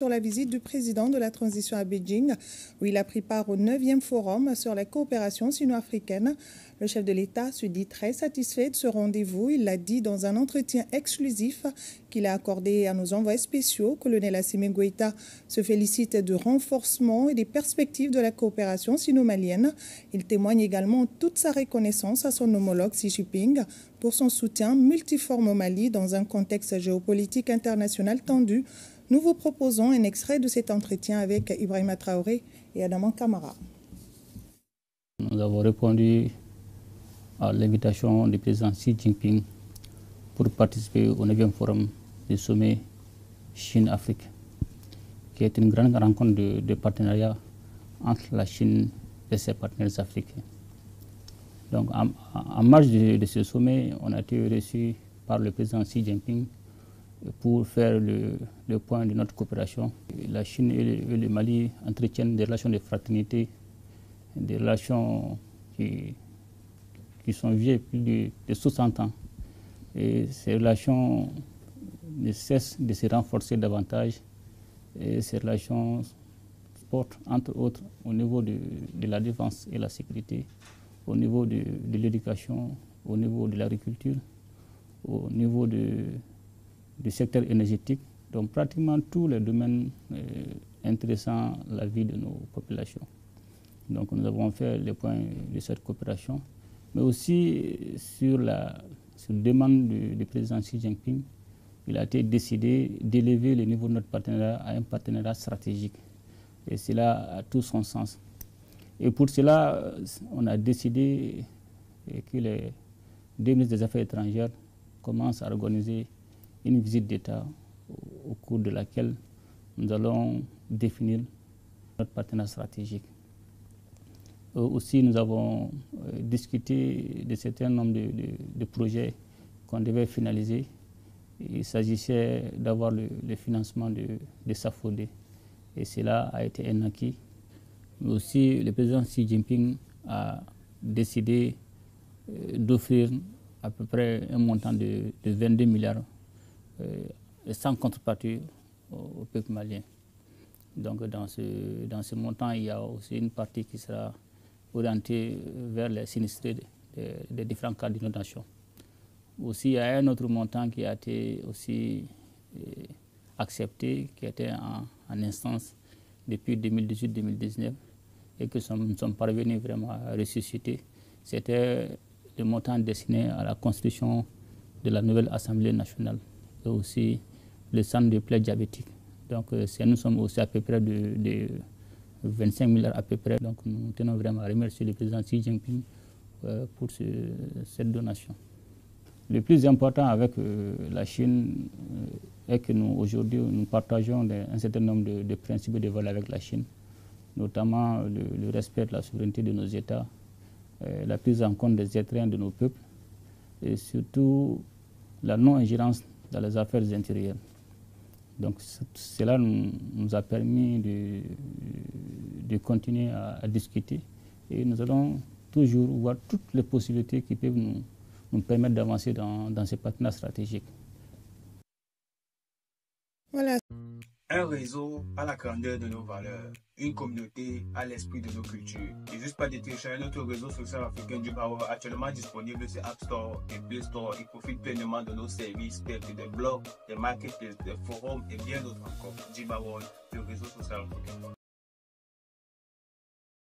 Sur la visite du président de la transition à Beijing, où il a pris part au 9e forum sur la coopération sino-africaine. Le chef de l'État se dit très satisfait de ce rendez-vous. Il l'a dit dans un entretien exclusif qu'il a accordé à nos envoyés spéciaux. Colonel Assimi Goïta se félicite du renforcement et des perspectives de la coopération sino-malienne. Il témoigne également toute sa reconnaissance à son homologue Xi Jinping pour son soutien multiforme au Mali dans un contexte géopolitique international tendu. Nous vous proposons un extrait de cet entretien avec Ibrahima Traoré et Adama Kamara. Nous avons répondu à l'invitation du président Xi Jinping pour participer au 9e forum du sommet Chine-Afrique, qui est une grande rencontre de partenariat entre la Chine et ses partenaires africains. Donc, en marge de ce sommet, on a été reçu par le président Xi Jinping pour faire le point de notre coopération. La Chine et le Mali entretiennent des relations de fraternité, des relations qui sont vieilles plus de 60 ans. Et ces relations ne cessent de se renforcer davantage. Et ces relations portent, entre autres, au niveau de la défense et la sécurité, au niveau de l'éducation, au niveau de l'agriculture, au niveau du secteur énergétique, donc pratiquement tous les domaines intéressant la vie de nos populations. Donc nous avons fait le point de cette coopération, mais aussi sur demande du président Xi Jinping, il a été décidé d'élever le niveau de notre partenariat à un partenariat stratégique. Et cela a tout son sens. Et pour cela, on a décidé que les deux ministres des Affaires étrangères commencent à organiser une visite d'État au cours de laquelle nous allons définir notre partenariat stratégique. Aussi, nous avons discuté de certains nombre de projets qu'on devait finaliser. Il s'agissait d'avoir le financement de SAFOD, et cela a été un acquis. Mais aussi, le président Xi Jinping a décidé d'offrir à peu près un montant de 22 milliards sans contrepartie au peuple malien. Donc dans ce montant, il y a aussi une partie qui sera orientée vers les sinistrés des différents cas d'inondation. Aussi, il y a un autre montant qui a été aussi accepté, qui était en instance depuis 2018-2019 et que nous sommes parvenus vraiment à ressusciter. C'était le montant destiné à la construction de la nouvelle Assemblée nationale et aussi le centre de plaies diabétiques. Donc nous sommes aussi à peu près de 25 milliards à peu près. Donc nous tenons vraiment à remercier le président Xi Jinping pour cette donation. Le plus important avec la Chine est que aujourd'hui nous partageons un certain nombre de principes et de valeurs avec la Chine, notamment le respect de la souveraineté de nos États, la prise en compte des étreintes de nos peuples et surtout la non-ingérence dans les affaires intérieures. Donc cela nous a permis de continuer à discuter et nous allons toujours voir toutes les possibilités qui peuvent nous permettre d'avancer dans ces partenariats stratégiques. Voilà. Un réseau à la grandeur de nos valeurs, une communauté à l'esprit de nos cultures. Et juste pas de télécharger notre réseau social africain du Power, actuellement disponible sur App Store et Play Store. Il profite pleinement de nos services tels que des blogs, des marketplaces, des forums et bien d'autres encore. Jibaworld, le réseau social africain.